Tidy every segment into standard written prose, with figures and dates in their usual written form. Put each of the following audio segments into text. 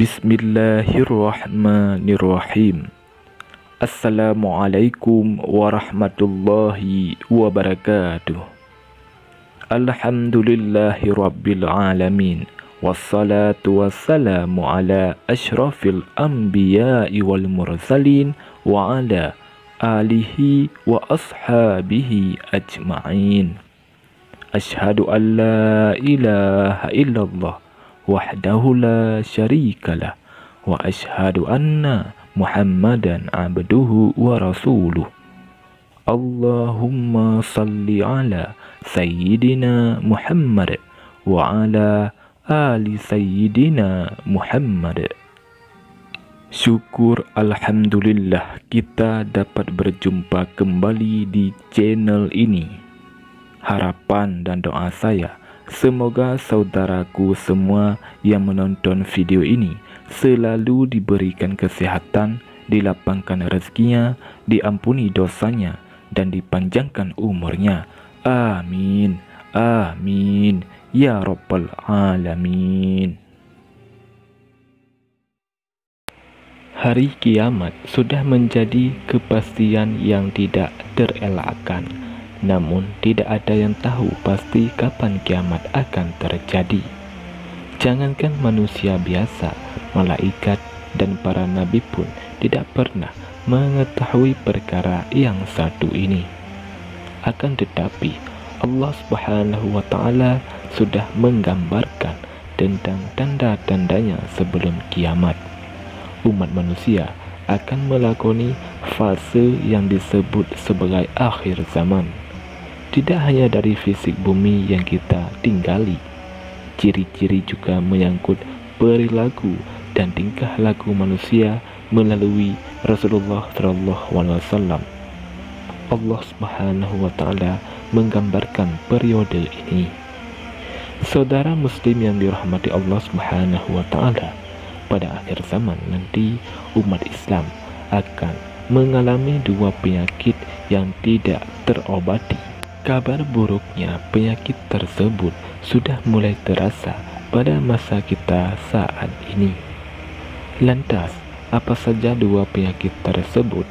Bismillahirrahmanirrahim. Assalamualaikum warahmatullahi wabarakatuh. Alhamdulillahi rabbil alamin. Wassalatu wassalamu ala ashrafil anbiya'i wal mursalin wa ala alihi wa ashabihi ajma'in. Ashhadu an la ilaha illallah wahdahu la syarikalah wa ashhadu anna Muhammadan abduhu wa rasuluh. Allahumma salli ala sayyidina Muhammad wa ala ali sayyidina Muhammad. Syukur alhamdulillah kita dapat berjumpa kembali di channel ini. Harapan dan doa saya, semoga saudaraku semua yang menonton video ini selalu diberikan kesehatan, dilapangkan rezekinya, diampuni dosanya, dan dipanjangkan umurnya. Amin, amin, ya rabbal alamin. Hari kiamat sudah menjadi kepastian yang tidak terelakkan. Namun tidak ada yang tahu pasti kapan kiamat akan terjadi. Jangankan manusia biasa, malaikat dan para nabi pun tidak pernah mengetahui perkara yang satu ini. Akan tetapi Allah Subhanahu wa Ta'ala sudah menggambarkan tentang tanda-tandanya sebelum kiamat. Umat manusia akan melakoni fase yang disebut sebagai akhir zaman. Tidak hanya dari fisik bumi yang kita tinggali, ciri-ciri juga menyangkut perilaku dan tingkah laku manusia melalui Rasulullah SAW. Allah Subhanahu wa Ta'ala menggambarkan periode ini. Saudara muslim yang dirahmati Allah Subhanahu wa Ta'ala, pada akhir zaman nanti umat Islam akan mengalami dua penyakit yang tidak terobati. Kabar buruknya penyakit tersebut sudah mulai terasa pada masa kita saat ini. Lantas, apa saja dua penyakit tersebut?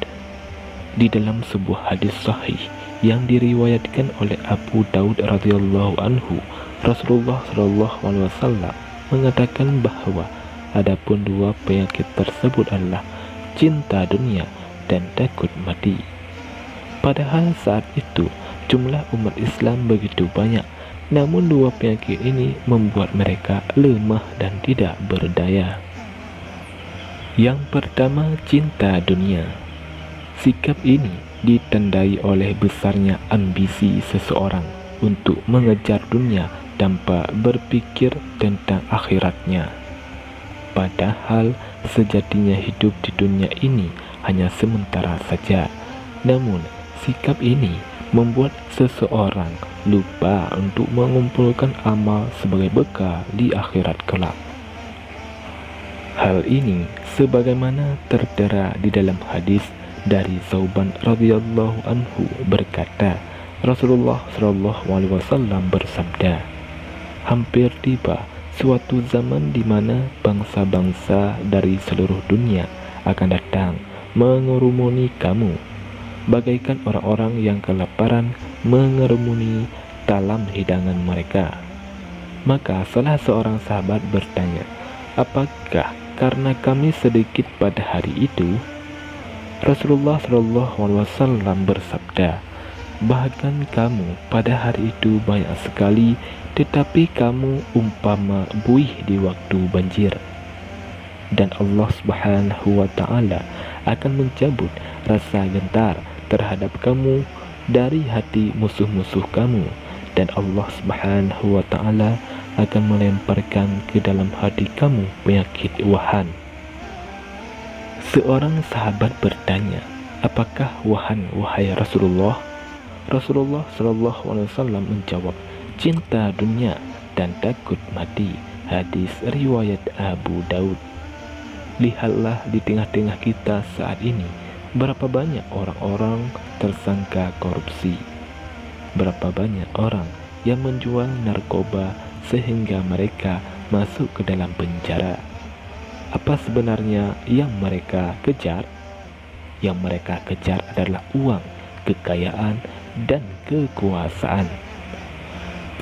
Di dalam sebuah hadis sahih yang diriwayatkan oleh Abu Daud radhiyallahu anhu, Rasulullah SAW mengatakan bahwa adapun dua penyakit tersebut adalah cinta dunia dan takut mati. Padahal saat itu jumlah umat Islam begitu banyak, namun dua penyakit ini membuat mereka lemah dan tidak berdaya. Yang pertama, cinta dunia. Sikap ini ditandai oleh besarnya ambisi seseorang untuk mengejar dunia tanpa berpikir tentang akhiratnya. Padahal sejatinya hidup di dunia ini hanya sementara saja. Namun sikap ini membuat seseorang lupa untuk mengumpulkan amal sebagai bekal di akhirat kelak. Hal ini sebagaimana tertera di dalam hadis dari Sauban radhiyallahu anhu berkata, Rasulullah SAW bersabda, hampir tiba suatu zaman di mana bangsa-bangsa dari seluruh dunia akan datang mengerumuni kamu, bagaikan orang-orang yang kelaparan mengerumuni talam hidangan mereka. Maka salah seorang sahabat bertanya, apakah karena kami sedikit pada hari itu? Rasulullah SAW bersabda, bahkan kamu pada hari itu banyak sekali, tetapi kamu umpama buih di waktu banjir. Dan Allah Subhanahu wa Ta'ala akan mencabut rasa gentar terhadap kamu dari hati musuh-musuh kamu, dan Allah Subhanahu wa Ta'ala akan melemparkan ke dalam hati kamu penyakit wahan. Seorang sahabat bertanya, apakah wahan wahai Rasulullah? Rasulullah SAW menjawab, cinta dunia dan takut mati. Hadis riwayat Abu Daud. Lihatlah di tengah-tengah kita saat ini, berapa banyak orang-orang tersangka korupsi, berapa banyak orang yang menjual narkoba sehingga mereka masuk ke dalam penjara. Apa sebenarnya yang mereka kejar? Yang mereka kejar adalah uang, kekayaan, dan kekuasaan.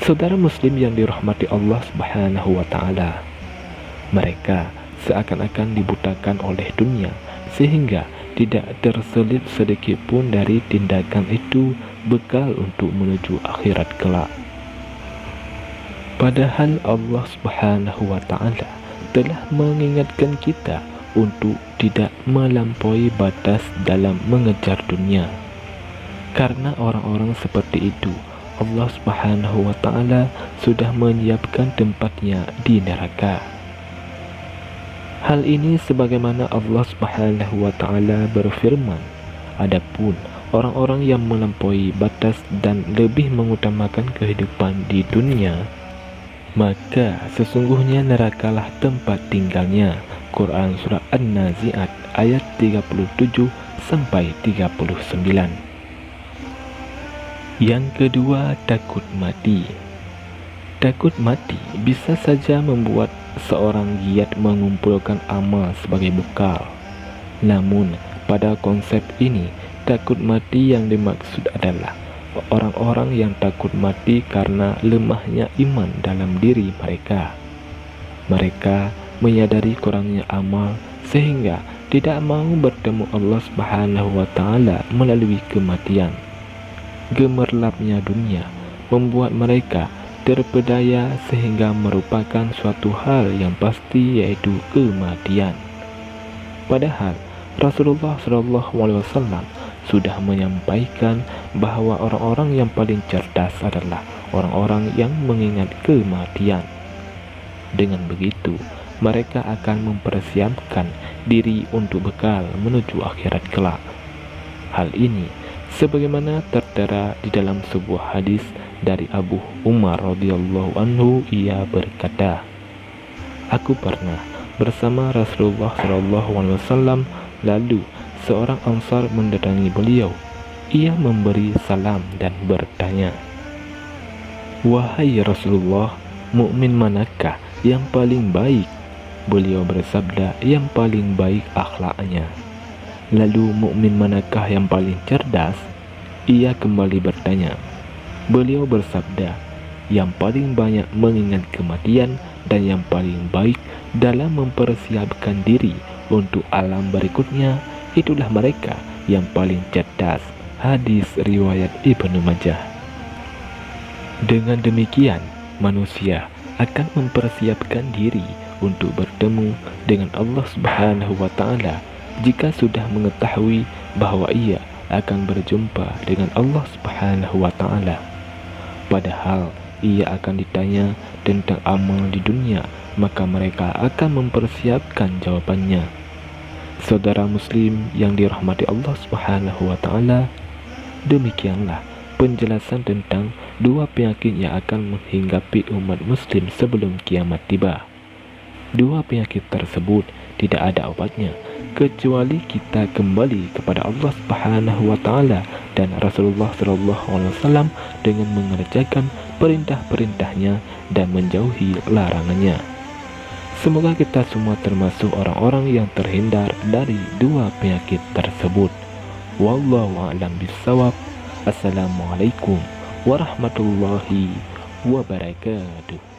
Saudara muslim yang dirahmati Allah Subhanahu wa taala, mereka seakan-akan dibutakan oleh dunia sehingga tidak terselip sedikit pun dari tindakan itu bekal untuk menuju akhirat kelak. Padahal Allah Subhanahu wa taala telah mengingatkan kita untuk tidak melampaui batas dalam mengejar dunia. Karena orang-orang seperti itu, Allah Subhanahu wa taala sudah menyiapkan tempatnya di neraka. Hal ini sebagaimana Allah Subhanahu wa taala berfirman, adapun orang-orang yang melampaui batas dan lebih mengutamakan kehidupan di dunia, maka sesungguhnya nerakalah tempat tinggalnya. Quran Surah An-Nazi'at ayat 37 sampai 39. Yang kedua, takut mati. Takut mati bisa saja membuat seorang giat mengumpulkan amal sebagai bekal. Namun, pada konsep ini, takut mati yang dimaksud adalah orang-orang yang takut mati karena lemahnya iman dalam diri mereka. Mereka menyadari kurangnya amal sehingga tidak mau bertemu Allah Subhanahu wa taala melalui kematian. Gemerlapnya dunia membuat mereka terpedaya sehingga merupakan suatu hal yang pasti, yaitu kematian. Padahal Rasulullah SAW sudah menyampaikan bahwa orang-orang yang paling cerdas adalah orang-orang yang mengingat kematian. Dengan begitu, mereka akan mempersiapkan diri untuk bekal menuju akhirat kelak. Hal ini sebagaimana tertera di dalam sebuah hadis dari Abu Umar radhiyallahu anhu, ia berkata, "Aku pernah bersama Rasulullah SAW, lalu seorang Ansar mendatangi beliau. Ia memberi salam dan bertanya, 'Wahai Rasulullah, mukmin manakah yang paling baik?' Beliau bersabda, 'Yang paling baik akhlaknya.' Lalu mukmin manakah yang paling cerdas? Ia kembali bertanya. Beliau bersabda, 'Yang paling banyak mengingat kematian dan yang paling baik dalam mempersiapkan diri untuk alam berikutnya, itulah mereka yang paling cerdas.' Hadis riwayat Ibnu Majah. Dengan demikian, manusia akan mempersiapkan diri untuk bertemu dengan Allah Subhanahu wa taala jika sudah mengetahui bahwa ia akan berjumpa dengan Allah Subhanahu wa taala. Padahal ia akan ditanya tentang amal di dunia, maka mereka akan mempersiapkan jawabannya. Saudara muslim yang dirahmati Allah Subhanahu wa taala, demikianlah penjelasan tentang dua penyakit yang akan menghinggapi umat muslim sebelum kiamat tiba. Dua penyakit tersebut tidak ada obatnya kecuali kita kembali kepada Allah Subhanahu wa taala dan Rasulullah SAW dengan mengerjakan perintah-perintahnya dan menjauhi larangannya. Semoga kita semua termasuk orang-orang yang terhindar dari dua penyakit tersebut. Wallahu a'lam bishawab. Assalamualaikum warahmatullahi wabarakatuh.